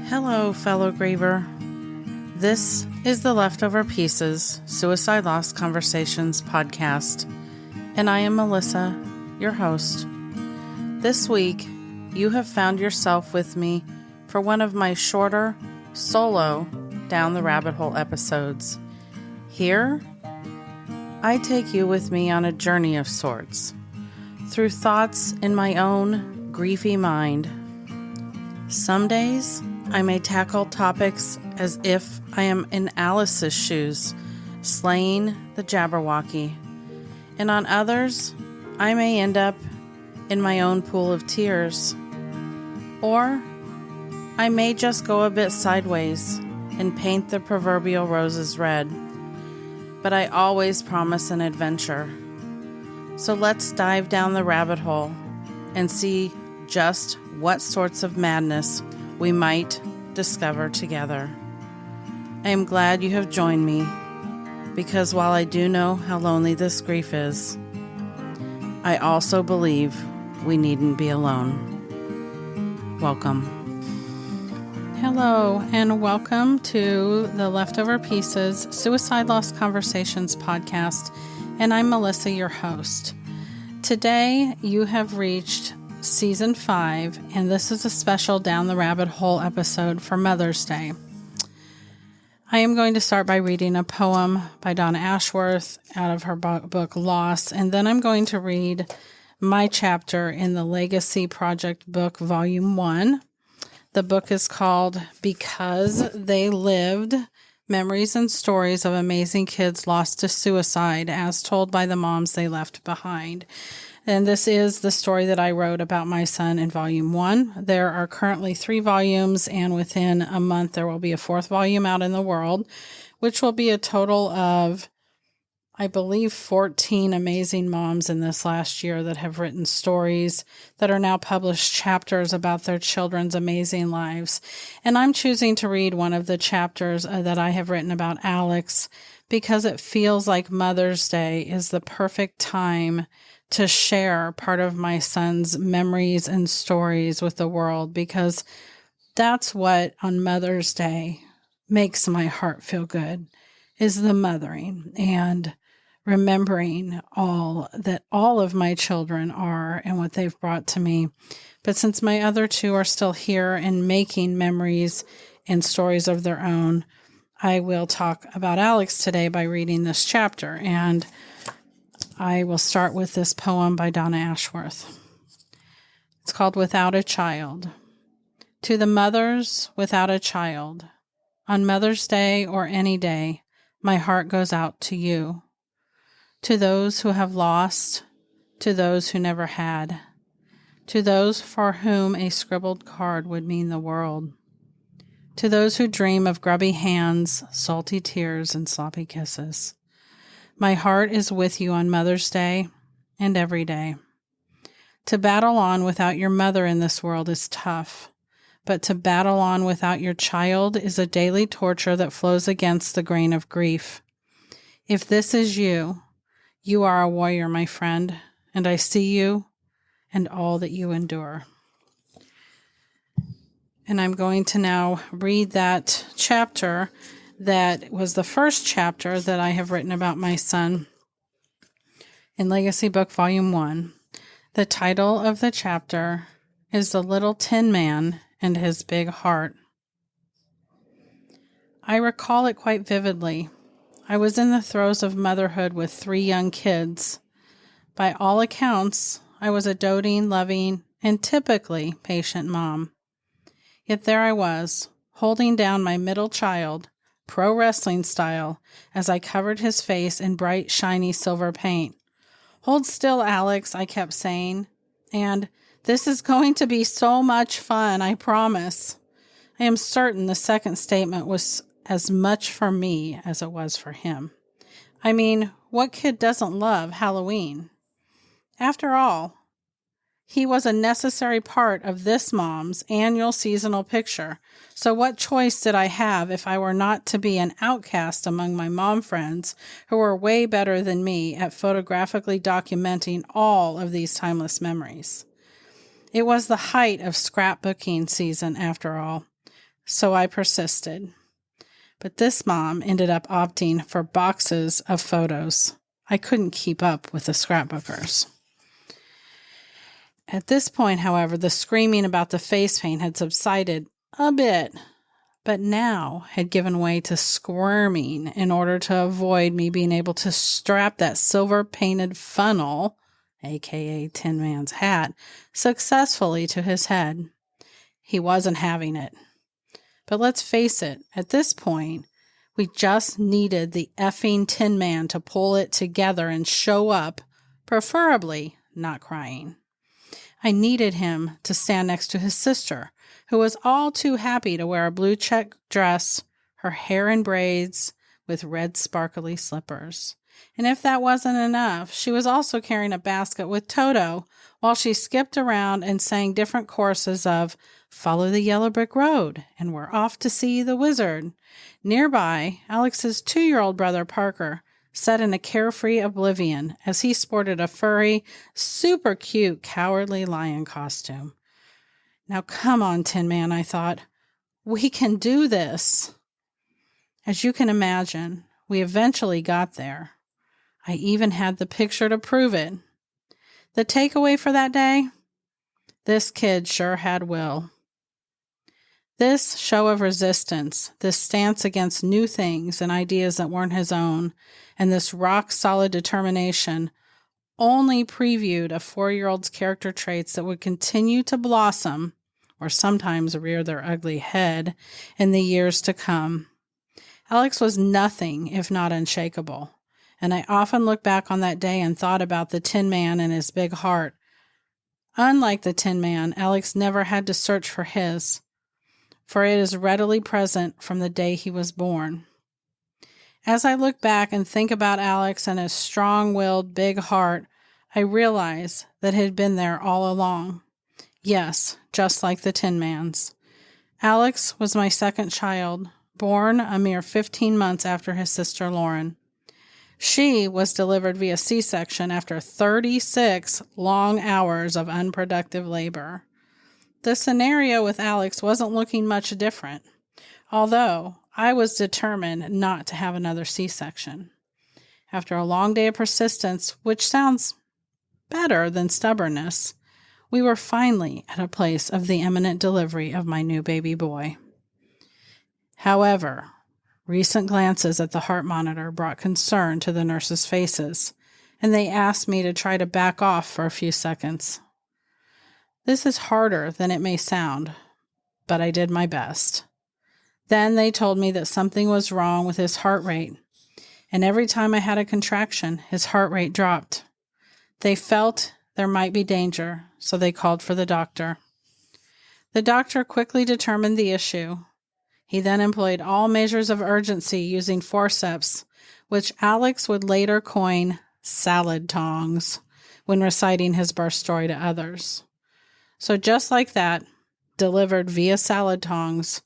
Hello, fellow griever. This is the Leftover Pieces Suicide Loss Conversations podcast, and I am Melissa, your host. This week, you have found yourself with me for one of my shorter, solo, Down the Rabbit Hole episodes. Here, I take you with me on a journey of sorts, through thoughts in my own griefy mind. Some days, I may tackle topics as if I am in Alice's shoes, slaying the Jabberwocky. And on others, I may end up in my own pool of tears. Or I may just go a bit sideways and paint the proverbial roses red. But I always promise an adventure. So let's dive down the rabbit hole and see just what sorts of madness we might discover together. I am glad you have joined me, because while I do know how lonely this grief is, I also believe we needn't be alone. Welcome. Hello, and welcome to the Leftover Pieces Suicide Loss Conversations podcast, and I'm Melissa, your host. Today, you have reached Season 5, and this is a special Down the Rabbit Hole episode for Mother's Day. I am going to start by reading a poem by Donna Ashworth out of her book Loss, and then I'm going to read my chapter in the Legacy Project book, Volume 1. The book is called Because They Lived, Memories and Stories of Amazing Kids Lost to Suicide, as told by the moms they left behind. And this is the story that I wrote about my son in Volume 1. There are currently 3 volumes, and within a month there will be a 4th volume out in the world, which will be a total of, I believe, 14 amazing moms in this last year that have written stories that are now published chapters about their children's amazing lives. And I'm choosing to read one of the chapters that I have written about Alex because it feels like Mother's Day is the perfect time to share part of my son's memories and stories with the world, because that's what on Mother's Day makes my heart feel good, is the mothering and remembering all of my children are and what they've brought to me. But since my other 2 are still here and making memories and stories of their own, I will talk about Alex today by reading this chapter, and I will start with this poem by Donna Ashworth. It's called Without a Child. To the mothers without a child, on Mother's Day or any day, my heart goes out to you. To those who have lost, to those who never had, to those for whom a scribbled card would mean the world, to those who dream of grubby hands, salty tears, and sloppy kisses. My heart is with you on Mother's Day and every day. To battle on without your mother in this world is tough, but to battle on without your child is a daily torture that flows against the grain of grief. If this is you, you are a warrior, my friend, and I see you and all that you endure. And I'm going to now read that chapter that was the first chapter that I have written about my son in Legacy Book Volume 1. The title of the chapter is The Little Tin Man and His Big Heart. I recall it quite vividly. I was in the throes of motherhood with 3 young kids. By all accounts, I was a doting, loving, and typically patient mom. Yet there I was, holding down my middle child, pro wrestling style, as I covered his face in bright, shiny silver paint. Hold still, Alex, I kept saying, and this is going to be so much fun, I promise. I am certain the second statement was as much for me as it was for him. I mean, what kid doesn't love Halloween? After all, he was a necessary part of this mom's annual seasonal picture. So what choice did I have if I were not to be an outcast among my mom friends who were way better than me at photographically documenting all of these timeless memories? It was the height of scrapbooking season, after all. So I persisted. But this mom ended up opting for boxes of photos. I couldn't keep up with the scrapbookers. At this point, however, the screaming about the face paint had subsided a bit, but now had given way to squirming in order to avoid me being able to strap that silver-painted funnel, aka Tin Man's hat, successfully to his head. He wasn't having it. But let's face it, at this point, we just needed the effing Tin Man to pull it together and show up, preferably not crying. I needed him to stand next to his sister, who was all too happy to wear a blue check dress, her hair in braids, with red sparkly slippers. And if that wasn't enough, she was also carrying a basket with Toto while she skipped around and sang different choruses of "Follow the Yellow Brick Road" and "We're Off to See the Wizard." Nearby, Alex's 2-year-old brother Parker sat in a carefree oblivion as he sported a furry, super cute, cowardly lion costume. Now come on, Tin Man, I thought. We can do this. As you can imagine, we eventually got there. I even had the picture to prove it. The takeaway for that day? This kid sure had will. This show of resistance, this stance against new things and ideas that weren't his own, and this rock-solid determination only previewed a 4-year-old's character traits that would continue to blossom, or sometimes rear their ugly head, in the years to come. Alex was nothing if not unshakable, and I often look back on that day and thought about the Tin Man and his big heart. Unlike the Tin Man, Alex never had to search for his, for it is readily present from the day he was born. As I look back and think about Alex and his strong-willed big heart, I realize that it had been there all along. Yes, just like the Tin Man's. Alex was my second child, born a mere 15 months after his sister Lauren. She was delivered via C-section after 36 long hours of unproductive labor. The scenario with Alex wasn't looking much different, although I was determined not to have another C-section. After a long day of persistence, which sounds better than stubbornness, we were finally at a place of the imminent delivery of my new baby boy. However, recent glances at the heart monitor brought concern to the nurses' faces, and they asked me to try to back off for a few seconds. This is harder than it may sound, but I did my best. Then they told me that something was wrong with his heart rate, and every time I had a contraction, his heart rate dropped. They felt there might be danger, so they called for the doctor. The doctor quickly determined the issue. He then employed all measures of urgency using forceps, which Alex would later coin salad tongs when reciting his birth story to others. So just like that, delivered via salad tongs,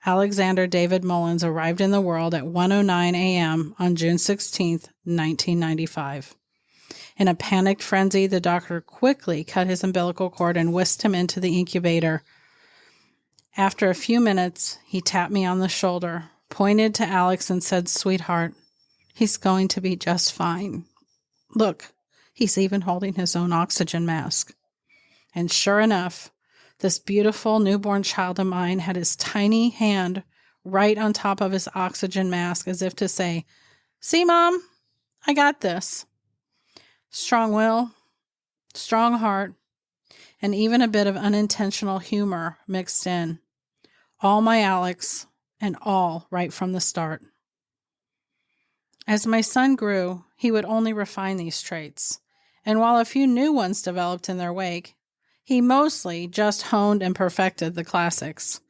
Alexander David Mullins arrived in the world at 1:09 a.m. on June 16, 1995. In a panicked frenzy, the doctor quickly cut his umbilical cord and whisked him into the incubator. After a few minutes, he tapped me on the shoulder, pointed to Alex, and said, "Sweetheart, he's going to be just fine. Look, he's even holding his own oxygen mask." And sure enough, this beautiful newborn child of mine had his tiny hand right on top of his oxygen mask as if to say, "See, Mom, I got this." Strong will, strong heart, and even a bit of unintentional humor mixed in. All my Alex, and all right from the start. As my son grew, he would only refine these traits, and while a few new ones developed in their wake, he mostly just honed and perfected the classics.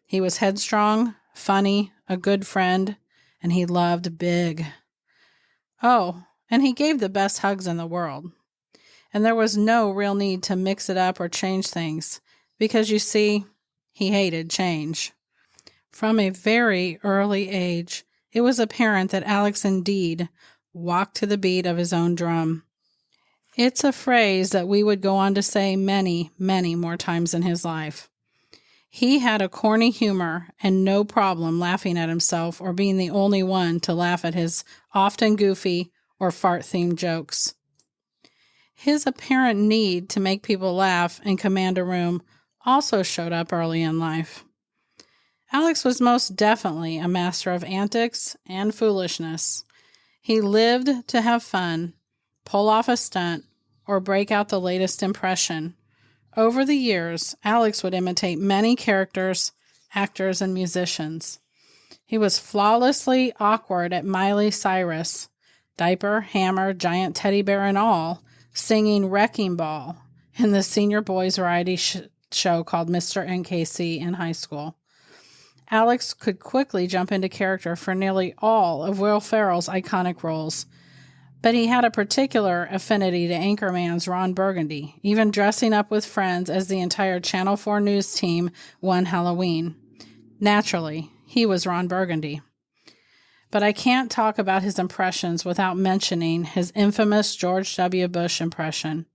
He was headstrong, funny, a good friend, and he loved big. Oh, and he gave the best hugs in the world. And there was no real need to mix it up or change things, because you see, he hated change. From a very early age, it was apparent that Alex indeed walked to the beat of his own drum. It's a phrase that we would go on to say many, many more times in his life. He had a corny humor and no problem laughing at himself or being the only one to laugh at his often goofy or fart-themed jokes. His apparent need to make people laugh and command a room also showed up early in life. Alex was most definitely a master of antics and foolishness. He lived to have fun, pull off a stunt, or break out the latest impression. Over the years, Alex would imitate many characters, actors, and musicians. He was flawlessly awkward at Miley Cyrus, diaper, hammer, giant teddy bear, and all, singing Wrecking Ball in the senior boys variety show called Mr. NKC in high school. Alex could quickly jump into character for nearly all of Will Ferrell's iconic roles, but he had a particular affinity to Anchorman's Ron Burgundy, even dressing up with friends as the entire Channel 4 news team one Halloween. Naturally, he was Ron Burgundy. But I can't talk about his impressions without mentioning his infamous George W. Bush impression.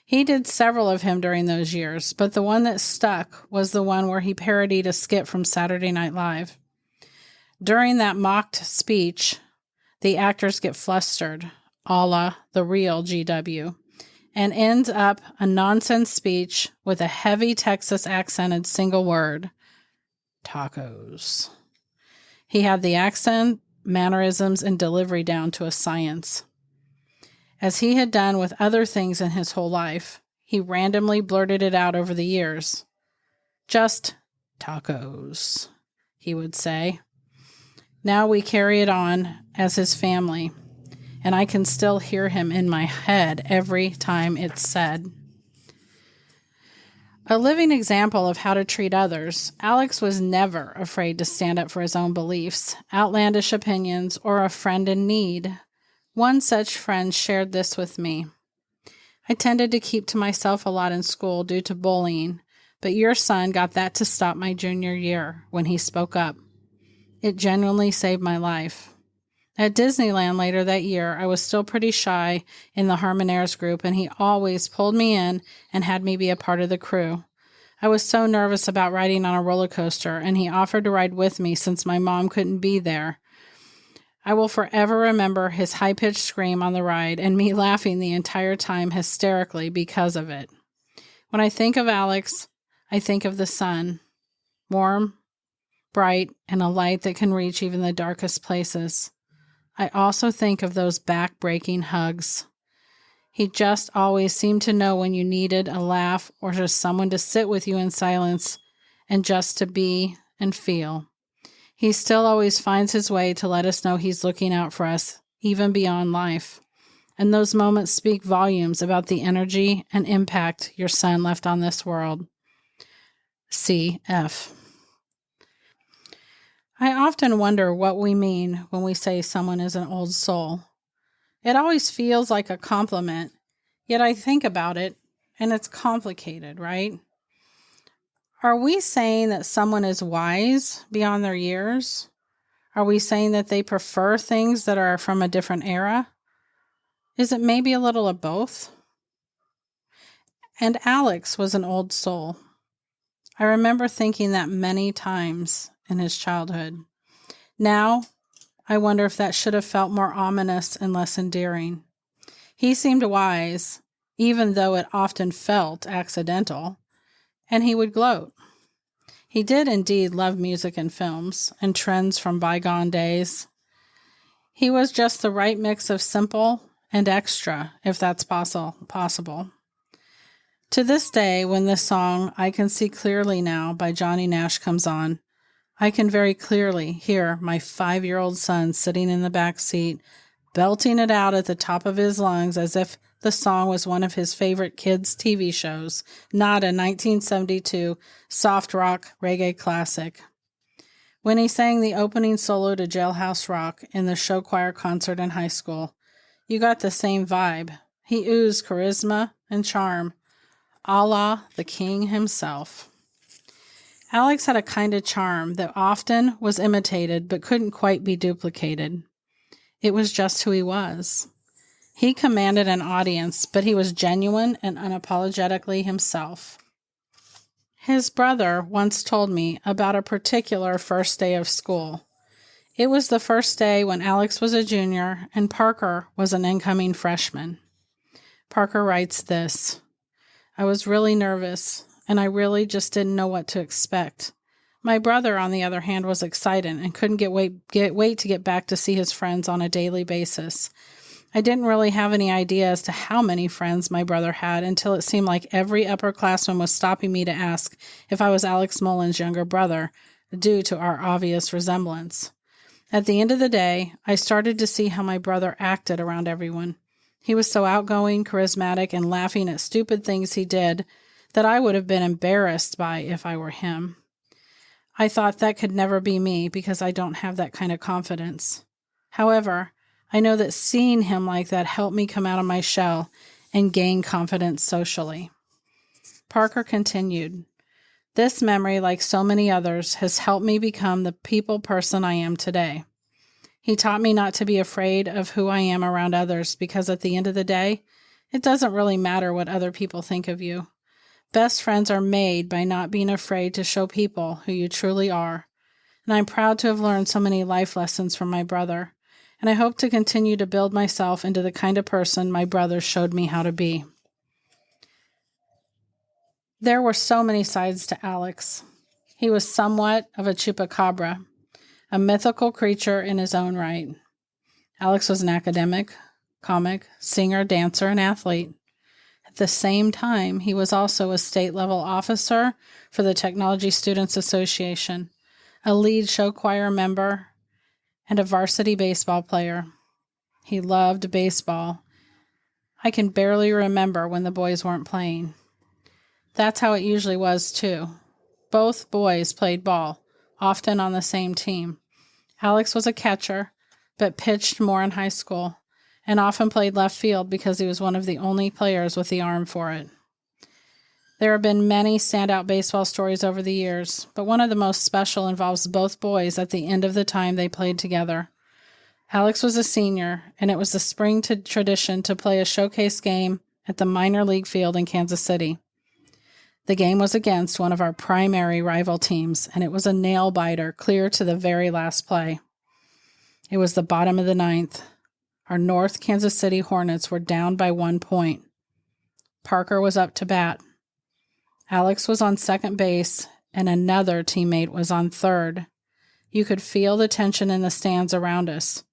He did several of him during those years, but the one that stuck was the one where he parodied a skit from Saturday Night Live. During that mocked speech, the actors get flustered, a la the real GW, and ends up a nonsense speech with a heavy Texas accented single word, tacos. He had the accent, mannerisms, and delivery down to a science. As he had done with other things in his whole life, he randomly blurted it out over the years. Just tacos, he would say. Now we carry it on as his family, and I can still hear him in my head every time it's said. A living example of how to treat others, Alex was never afraid to stand up for his own beliefs, outlandish opinions, or a friend in need. One such friend shared this with me. I tended to keep to myself a lot in school due to bullying, but your son got that to stop my junior year when he spoke up. It genuinely saved my life. At Disneyland later that year, I was still pretty shy in the Harmonaires group, and he always pulled me in and had me be a part of the crew. I was so nervous about riding on a roller coaster, and he offered to ride with me since my mom couldn't be there. I will forever remember his high-pitched scream on the ride and me laughing the entire time hysterically because of it. When I think of Alex, I think of the sun, warm, bright, and a light that can reach even the darkest places. I also think of those back-breaking hugs. He just always seemed to know when you needed a laugh or just someone to sit with you in silence and just to be and feel. He still always finds his way to let us know he's looking out for us, even beyond life. And those moments speak volumes about the energy and impact your son left on this world. CF. I often wonder what we mean when we say someone is an old soul. It always feels like a compliment, yet I think about it, and it's complicated, right? Are we saying that someone is wise beyond their years? Are we saying that they prefer things that are from a different era? Is it maybe a little of both? And Alex was an old soul. I remember thinking that many times in his childhood. Now, I wonder if that should have felt more ominous and less endearing. He seemed wise, even though it often felt accidental, and he would gloat. He did indeed love music and films and trends from bygone days. He was just the right mix of simple and extra, if that's possible. To this day, when this song, I Can See Clearly Now by Johnny Nash comes on, I can very clearly hear my 5-year-old son sitting in the back seat, belting it out at the top of his lungs as if the song was one of his favorite kids' TV shows, not a 1972 soft rock reggae classic. When he sang the opening solo to Jailhouse Rock in the show choir concert in high school, you got the same vibe. He oozed charisma and charm, a la the king himself. Alex had a kind of charm that often was imitated but couldn't quite be duplicated. It was just who he was. He commanded an audience, but he was genuine and unapologetically himself. His brother once told me about a particular first day of school. It was the first day when Alex was a junior and Parker was an incoming freshman. Parker writes this: I was really nervous, and I really just didn't know what to expect. My brother, on the other hand, was excited and couldn't wait to get back to see his friends on a daily basis. I didn't really have any idea as to how many friends my brother had until it seemed like every upperclassman was stopping me to ask if I was Alex Mullen's younger brother, due to our obvious resemblance. At the end of the day, I started to see how my brother acted around everyone. He was so outgoing, charismatic, and laughing at stupid things he did that I would have been embarrassed by if I were him. I thought that could never be me because I don't have that kind of confidence. However, I know that seeing him like that helped me come out of my shell and gain confidence socially. Parker continued, this memory, like so many others, has helped me become the people person I am today. He taught me not to be afraid of who I am around others because at the end of the day, it doesn't really matter what other people think of you. Best friends are made by not being afraid to show people who you truly are. And I'm proud to have learned so many life lessons from my brother. And I hope to continue to build myself into the kind of person my brother showed me how to be. There were so many sides to Alex. He was somewhat of a chupacabra, a mythical creature in his own right. Alex was an academic, comic, singer, dancer, and athlete. At the same time, he was also a state-level officer for the Technology Students Association, a lead show choir member, and a varsity baseball player. He loved baseball. I can barely remember when the boys weren't playing. That's how it usually was, too. Both boys played ball, often on the same team. Alex was a catcher, but pitched more in high school, and often played left field because he was one of the only players with the arm for it. There have been many standout baseball stories over the years, but one of the most special involves both boys at the end of the time they played together. Alex was a senior, and it was the spring tradition to play a showcase game at the minor league field in Kansas City. The game was against one of our primary rival teams, and it was a nail-biter clear to the very last play. It was the bottom of the ninth. Our North Kansas City Hornets were down by 1 point. Parker was up to bat. Alex was on second base, and another teammate was on third. You could feel the tension in the stands around us.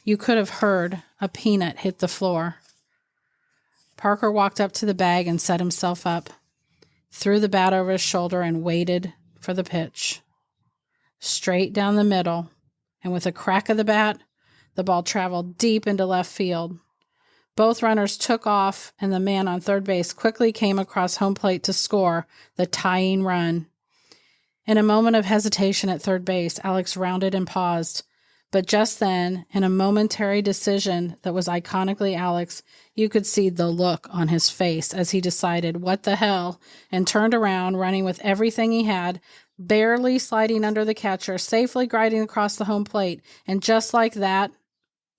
You could have heard a peanut hit the floor. Parker walked up to the bag and set himself up, threw the bat over his shoulder, and waited for the pitch. Straight down the middle, and with a crack of the bat, the ball traveled deep into left field. Both runners took off, and the man on third base quickly came across home plate to score the tying run. In a moment of hesitation at third base, Alex rounded and paused. But just then, in a momentary decision that was iconically Alex, you could see the look on his face as he decided, what the hell, and turned around, running with everything he had, barely sliding under the catcher, safely gliding across the home plate, and just like that,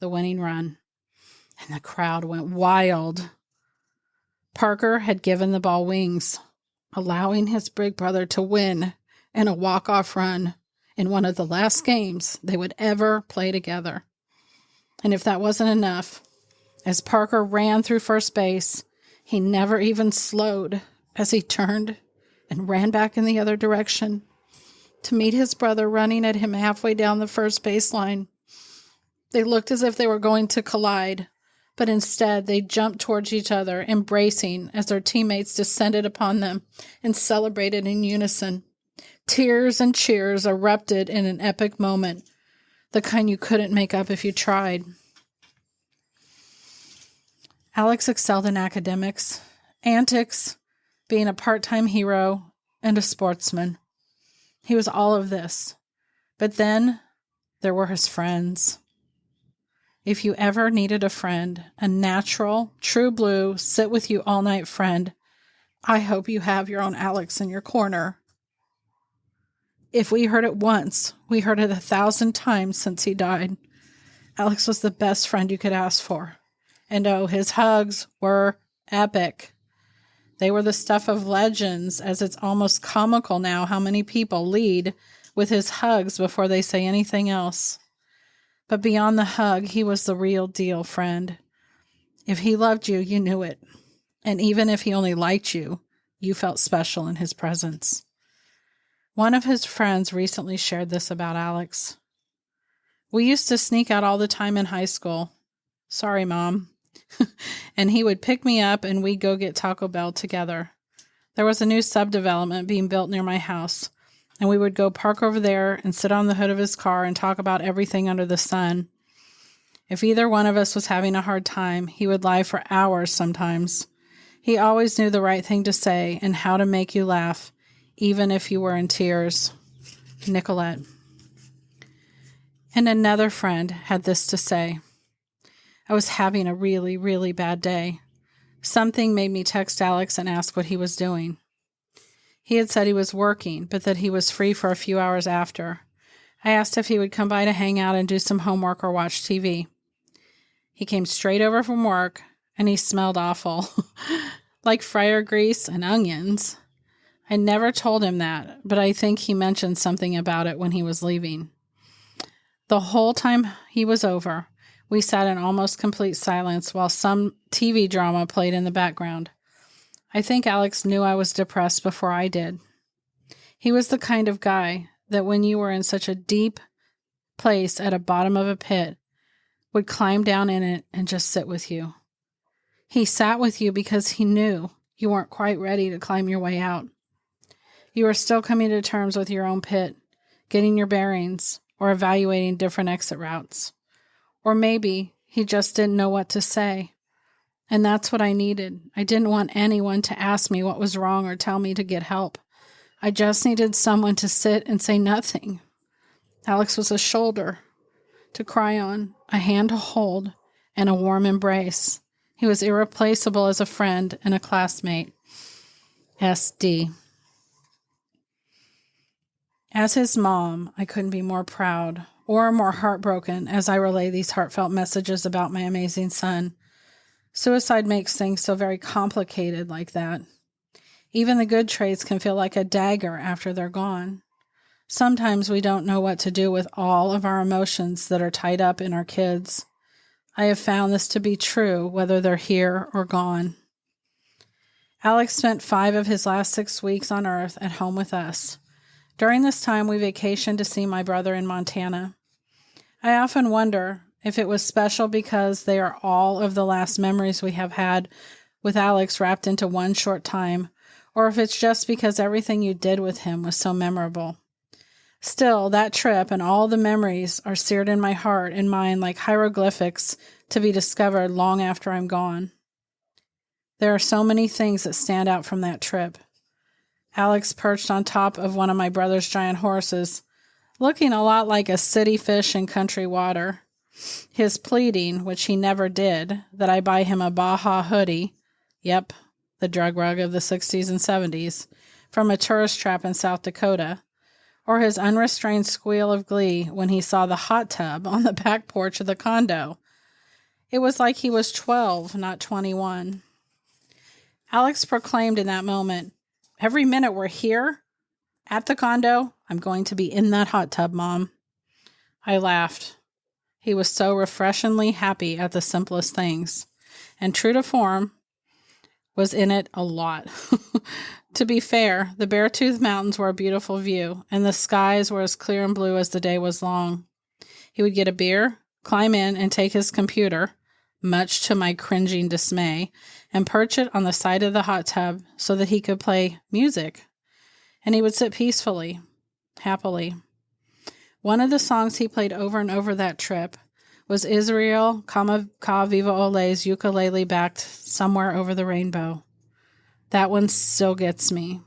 the winning run. And the crowd went wild. Parker had given the ball wings, allowing his big brother to win in a walk-off run in one of the last games they would ever play together. And if that wasn't enough, as Parker ran through first base, he never even slowed as he turned and ran back in the other direction to meet his brother running at him halfway down the first baseline. They looked as if they were going to collide, but instead they jumped towards each other, embracing as their teammates descended upon them and celebrated in unison. Tears and cheers erupted in an epic moment, the kind you couldn't make up if you tried. Alex excelled in academics, antics, being a part-time hero, and a sportsman. He was all of this. But then there were his friends. If you ever needed a friend, a natural, true blue, sit-with-you-all-night friend, I hope you have your own Alex in your corner. If we heard it once, we heard it 1,000 times since he died. Alex was the best friend you could ask for. And oh, his hugs were epic. They were the stuff of legends, as it's almost comical now how many people lead with his hugs before they say anything else. But beyond the hug, he was the real deal, friend. If he loved you, you knew it. And even if he only liked you, you felt special in his presence. One of his friends recently shared this about Alex. We used to sneak out all the time in high school. Sorry, Mom. And he would pick me up and we'd go get Taco Bell together. There was a new subdevelopment being built near my house, and we would go park over there and sit on the hood of his car and talk about everything under the sun. If either one of us was having a hard time, he would lie for hours sometimes. He always knew the right thing to say and how to make you laugh, even if you were in tears. Nicolette. And another friend had this to say. I was having a really, really bad day. Something made me text Alex and ask what he was doing. He had said he was working, but that he was free for a few hours after. I asked if he would come by to hang out and do some homework or watch TV. He came straight over from work, and he smelled awful, like fryer grease and onions. I never told him that, but I think he mentioned something about it when he was leaving. The whole time he was over, we sat in almost complete silence while some TV drama played in the background. I think Alex knew I was depressed before I did. He was the kind of guy that when you were in such a deep place at the bottom of a pit, would climb down in it and just sit with you. He sat with you because he knew you weren't quite ready to climb your way out. You were still coming to terms with your own pit, getting your bearings, or evaluating different exit routes. Or maybe he just didn't know what to say. And that's what I needed. I didn't want anyone to ask me what was wrong or tell me to get help. I just needed someone to sit and say nothing. Alex was a shoulder to cry on, a hand to hold, and a warm embrace. He was irreplaceable as a friend and a classmate. SD. As his mom, I couldn't be more proud or more heartbroken as I relay these heartfelt messages about my amazing son. Suicide makes things so very complicated like that. Even the good traits can feel like a dagger after they're gone. Sometimes we don't know what to do with all of our emotions that are tied up in our kids. I have found this to be true whether they're here or gone. Alex spent 5 of his last 6 weeks on Earth at home with us. During this time, we vacationed to see my brother in Montana. I often wonder if it was special because they are all of the last memories we have had with Alex wrapped into one short time, or if it's just because everything you did with him was so memorable. Still, that trip and all the memories are seared in my heart and mind like hieroglyphics to be discovered long after I'm gone. There are so many things that stand out from that trip. Alex perched on top of one of my brother's giant horses, looking a lot like a city fish in country water. His pleading, which he never did, that I buy him a Baja hoodie, yep, the drug rug of the 60s and 70s, from a tourist trap in South Dakota, or his unrestrained squeal of glee when he saw the hot tub on the back porch of the condo. It was like he was 12, not 21. Alex proclaimed in that moment, "Every minute we're here at the condo, I'm going to be in that hot tub, Mom." I laughed. He was so refreshingly happy at the simplest things, and true to form, was in it a lot. To be fair, the Beartooth Mountains were a beautiful view, and the skies were as clear and blue as the day was long. He would get a beer, climb in, and take his computer, much to my cringing dismay, and perch it on the side of the hot tub so that he could play music. And he would sit peacefully, happily. One of the songs he played over and over that trip was Israel Ka Viva Ole's Ukulele Backed Somewhere Over the Rainbow. That one still gets me,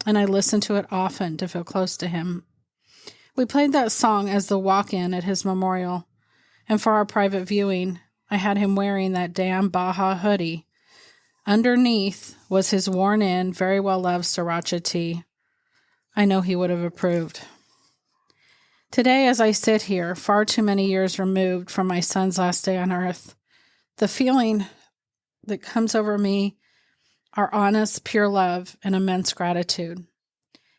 and I listen to it often to feel close to him. We played that song as the walk-in at his memorial, and for our private viewing, I had him wearing that damn Baja hoodie. Underneath was his worn-in, very well-loved sriracha tee. I know he would have approved. Today, as I sit here, far too many years removed from my son's last day on Earth, the feeling that comes over me our honest, pure love, and immense gratitude.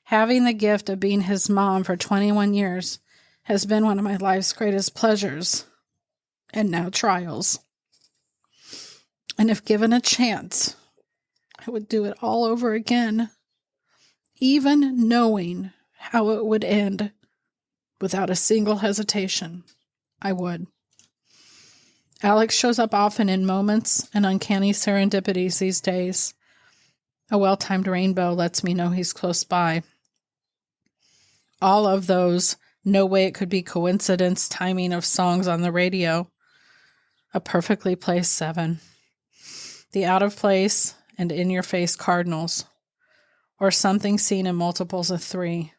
Having the gift of being his mom for 21 years has been one of my life's greatest pleasures and now trials. And if given a chance, I would do it all over again, even knowing how it would end without a single hesitation. I would. Alex shows up often in moments and uncanny serendipities these days. A well-timed rainbow lets me know he's close by. All of those no way it could be coincidence timing of songs on the radio. A perfectly placed 7. The out of place and in your face cardinals. Or something seen in multiples of 3.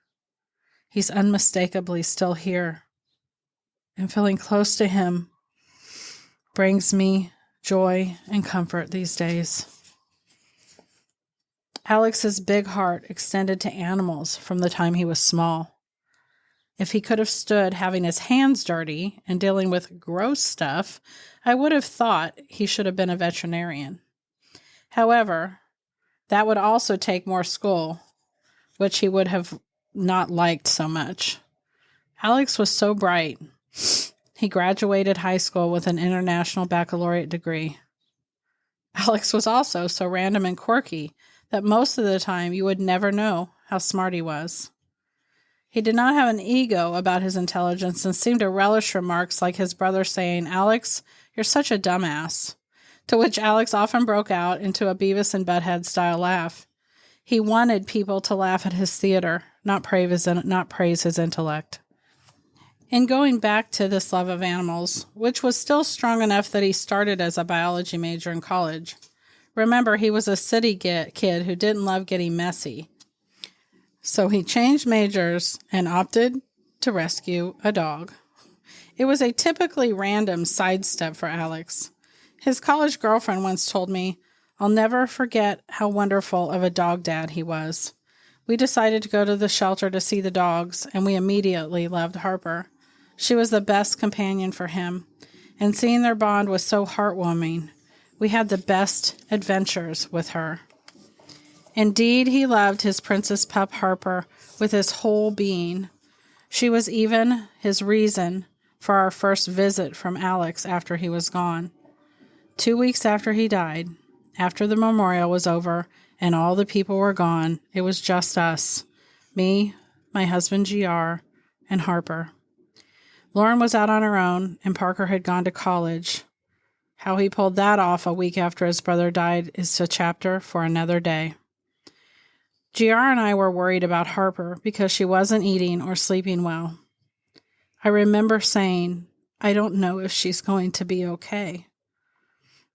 He's unmistakably still here. And feeling close to him brings me joy and comfort these days. Alex's big heart extended to animals from the time he was small. If he could have stood having his hands dirty and dealing with gross stuff, I would have thought he should have been a veterinarian. However, that would also take more school, which he would have not liked so much. Alex was so bright. He graduated high school with an international baccalaureate degree. Alex was also so random and quirky that most of the time you would never know how smart he was. He did not have an ego about his intelligence and seemed to relish remarks like his brother saying, "Alex, you're such a dumbass," to which Alex often broke out into a Beavis and Butthead style laugh. He wanted people to laugh at his theater, not praise his intellect. In going back to this love of animals, which was still strong enough that he started as a biology major in college. Remember, he was a city kid who didn't love getting messy. So he changed majors and opted to rescue a dog. It was a typically random sidestep for Alex. His college girlfriend once told me, "I'll never forget how wonderful of a dog dad he was." We decided to go to the shelter to see the dogs, and we immediately loved Harper. She was the best companion for him, and seeing their bond was so heartwarming. We had the best adventures with her. Indeed, he loved his princess pup Harper with his whole being. She was even his reason for our first visit from Alex after he was gone. 2 weeks after he died, after the memorial was over and all the people were gone, it was just us, me, my husband GR, and Harper. Lauren was out on her own, and Parker had gone to college. How he pulled that off a week after his brother died is a chapter for another day. GR and I were worried about Harper because she wasn't eating or sleeping well. I remember saying, "I don't know if she's going to be okay."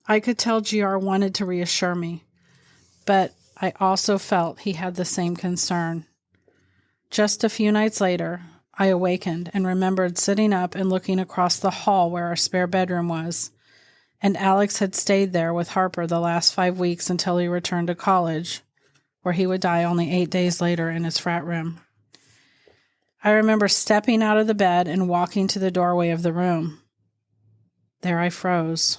I could tell GR wanted to reassure me, but I also felt he had the same concern. Just a few nights later, I awakened and remembered sitting up and looking across the hall where our spare bedroom was, and Alex had stayed there with Harper the last 5 weeks until he returned to college, where he would die only 8 days later in his frat room. I remember stepping out of the bed and walking to the doorway of the room. There I froze.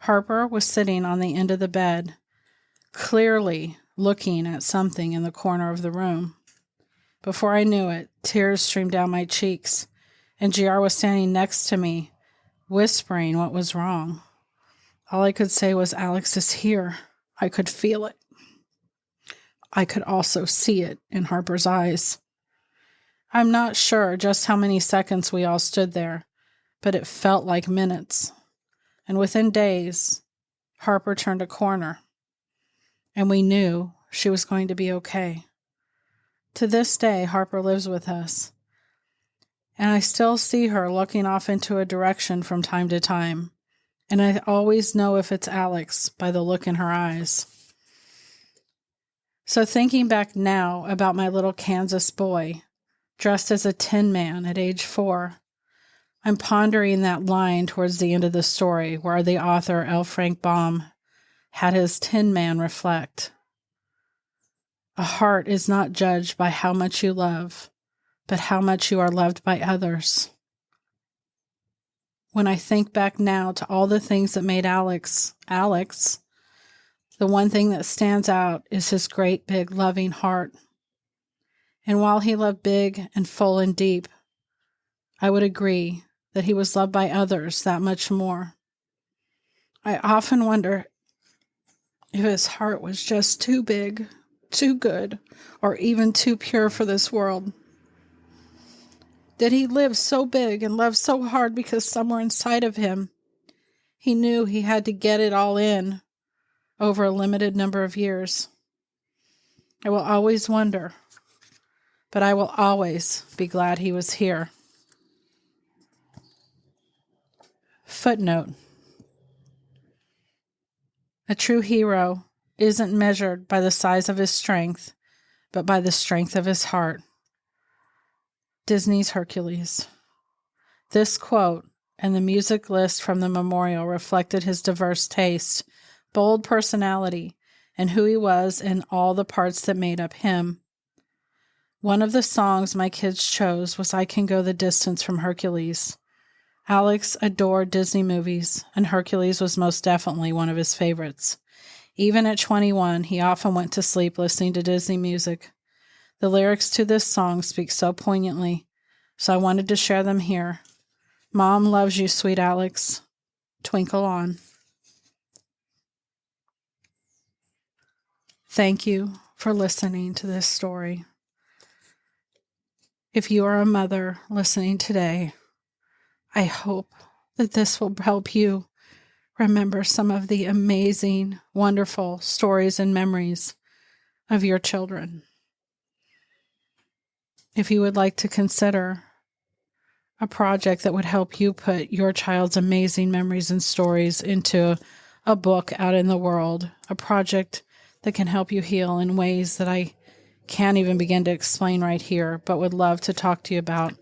Harper was sitting on the end of the bed, clearly looking at something in the corner of the room. Before I knew it, tears streamed down my cheeks, and GR was standing next to me, whispering what was wrong. All I could say was, "Alex is here." I could feel it. I could also see it in Harper's eyes. I'm not sure just how many seconds we all stood there, but it felt like minutes. And within days, Harper turned a corner, and we knew she was going to be okay. To this day, Harper lives with us, and I still see her looking off into a direction from time to time, and I always know if it's Alex by the look in her eyes. So thinking back now about my little Kansas boy, dressed as a Tin Man at age 4, I'm pondering that line towards the end of the story where the author L. Frank Baum had his Tin Man reflect. A heart is not judged by how much you love, but how much you are loved by others. When I think back now to all the things that made Alex, The one thing that stands out is his great, big, loving heart. And while he loved big and full and deep, I would agree that he was loved by others that much more. I often wonder if his heart was just too big, too good, or even too pure for this world. Did he live so big and love so hard because somewhere inside of him, he knew he had to get it all in over a limited number of years? I will always wonder, but I will always be glad he was here. Footnote: a true hero isn't measured by the size of his strength, but by the strength of his heart. Disney's Hercules. This quote and the music list from the memorial reflected his diverse taste, bold personality, and who he was in all the parts that made up him. One of the songs my kids chose was I Can Go the Distance from Hercules. Alex adored Disney movies, and Hercules was most definitely one of his favorites. Even at 21, he often went to sleep listening to Disney music. The lyrics to this song speak so poignantly, so I wanted to share them here. Mom loves you, sweet Alex. Twinkle on. Thank you for listening to this story. If you are a mother listening today, I hope that this will help you remember some of the amazing, wonderful stories and memories of your children. If you would like to consider a project that would help you put your child's amazing memories and stories into a book out in the world, a project that can help you heal in ways that I can't even begin to explain right here, but would love to talk to you about,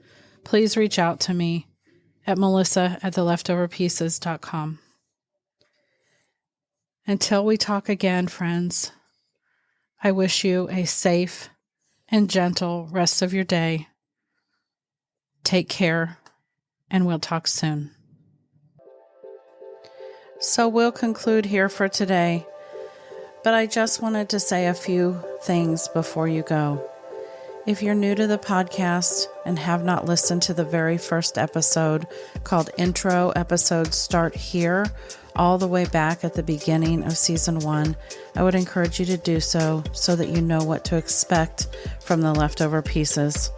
please reach out to me at melissa@theleftoverpieces.com. Until we talk again, friends, I wish you a safe and gentle rest of your day. Take care, and we'll talk soon. So we'll conclude here for today, but I just wanted to say a few things before you go. If you're new to the podcast and have not listened to the very first episode called Intro Episodes Start Here, all the way back at the beginning of season 1, I would encourage you to do so that you know what to expect from the leftover pieces,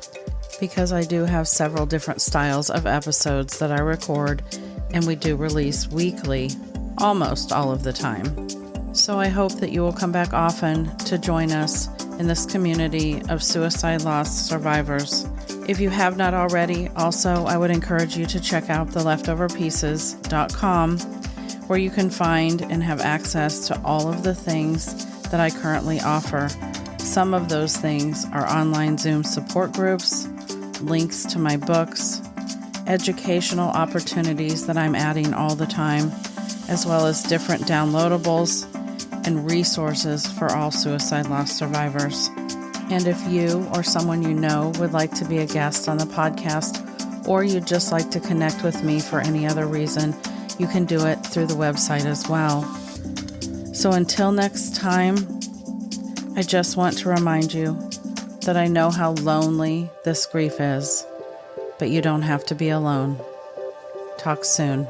because I do have several different styles of episodes that I record and we do release weekly, almost all of the time. So I hope that you will come back often to join us in this community of suicide loss survivors. If you have not already, also, I would encourage you to check out theleftoverpieces.com, where you can find and have access to all of the things that I currently offer. Some of those things are online Zoom support groups, links to my books, educational opportunities that I'm adding all the time, as well as different downloadables and resources for all suicide loss survivors. And if you or someone you know would like to be a guest on the podcast, or you'd just like to connect with me for any other reason, you can do it through the website as well. So until next time, I just want to remind you that I know how lonely this grief is, but you don't have to be alone. Talk soon.